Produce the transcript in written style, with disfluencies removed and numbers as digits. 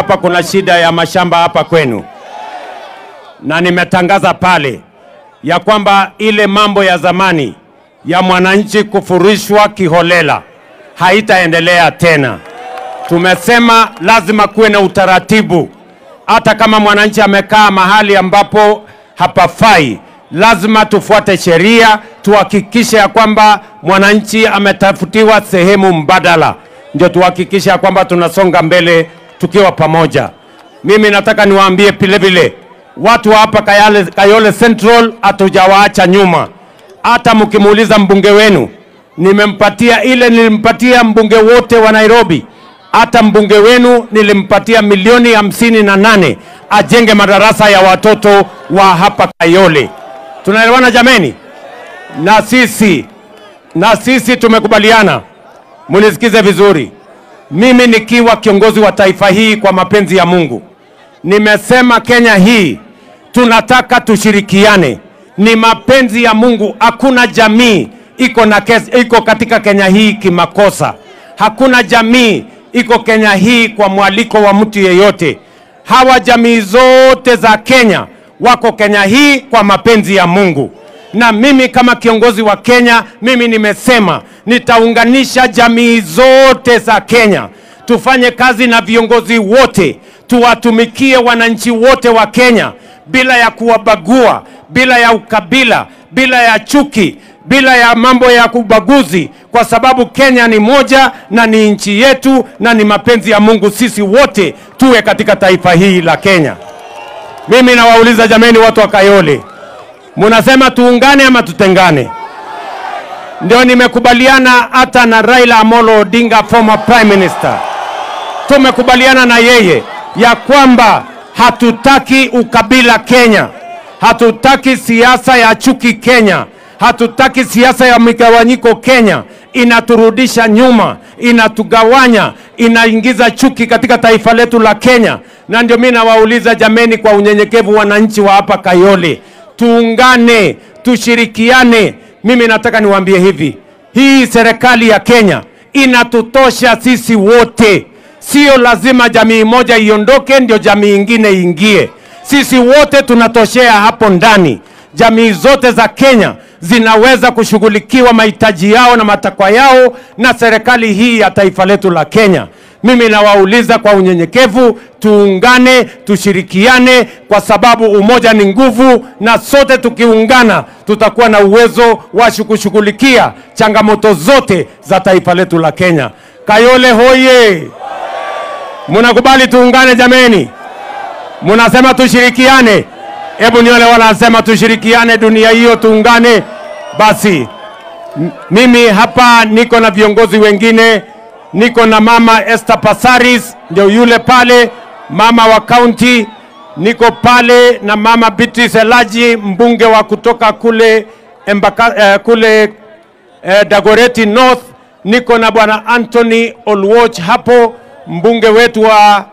hapa kuna shida ya mashamba hapa kwenu, na nimetangaza pale ya kwamba ile mambo ya zamani ya mwananchi kufurishwa kiholela haitaendelea tena. Tumesema lazima kuwe na utaratibu. Hata kama mwananchi amekaa mahali ambapo hapafai, lazima tufuate sheria, tuhakikishe ya kwamba mwananchi ametafutiwa sehemu mbadala. Ndio tuhakikishe ya kwamba tunasonga mbele tukiwa pamoja. Mimi nataka niwaambie vile vile watu hapa Kayole Central hatujawaacha nyuma. Hata mkimuuliza mbunge wenu, nilimpatia mbunge wote wa Nairobi. Hata mbunge wenu nilimpatia milioni 58 ajenge madarasa ya watoto wa hapa Kayole. Tunaelewana jameni? Na sisi tumekubaliana. Munisikize vizuri. Mimi nikiwa kiongozi wa taifa hii kwa mapenzi ya Mungu, nimesema Kenya hii tunataka tushirikiane. Ni mapenzi ya Mungu. Hakuna jamii iko katika Kenya hii kimakosa. Hakuna jamii iko Kenya hii kwa mwaliko wa mtu yeyote. Hawa jamii zote za Kenya wako Kenya hii kwa mapenzi ya Mungu. Na mimi kama kiongozi wa Kenya, mimi nimesema nitaunganisha jamii zote za Kenya. Tufanye kazi na viongozi wote, tuwatumikie wananchi wote wa Kenya bila ya kuwabagua, bila ya ukabila, bila ya chuki, bila ya mambo ya kubaguzi, kwa sababu Kenya ni moja na ni nchi yetu na ni mapenzi ya Mungu sisi wote tuwe katika taifa hii la Kenya. Mimi nawauliza jameni, watu wa Kayole, munasema tuungane ama tutengane? Ndio nimekubaliana hata na Raila Amolo Odinga, former prime minister. Tumekubaliana na yeye ya kwamba hatutaki ukabila Kenya, hatutaki siasa ya chuki Kenya, hatutaki siasa ya migawanyiko Kenya. Inaturudisha nyuma, inatugawanya, inaingiza chuki katika taifa letu la Kenya. Na ndio mimi nawauliza jameni, kwa unyenyekevu, wananchi wa hapa Kayole, tuungane, tushirikiane. Mimi nataka niwaambie hivi, hii serikali ya Kenya inatutosha sisi wote. Sio lazima jamii moja iondoke ndio jamii ingine ingie. Sisi wote tunatoshea hapo ndani. Jamii zote za Kenya zinaweza kushughulikiwa mahitaji yao na matakwa yao na serikali hii ya taifa letu la Kenya. Mimi nawauliza kwa unyenyekevu, tuungane, tushirikiane, kwa sababu umoja ni nguvu, na sote tukiungana tutakuwa na uwezo wa kushughulikia changamoto zote za taifa letu la Kenya. Kayole hoye! Munakubali tuungane jameni? Munasema tushirikiane? Hebu niole wanasema tushirikiane, dunia hiyo tuungane. Basi mimi hapa niko na viongozi wengine. Niko na mama Esther Passaris, ndio yule pale mama wa county. Niko pale na mama Beatrice Elaji, mbunge wa kutoka kule Dagoretti North. Niko na bwana Anthony Olwoch hapo, mbunge wetu wa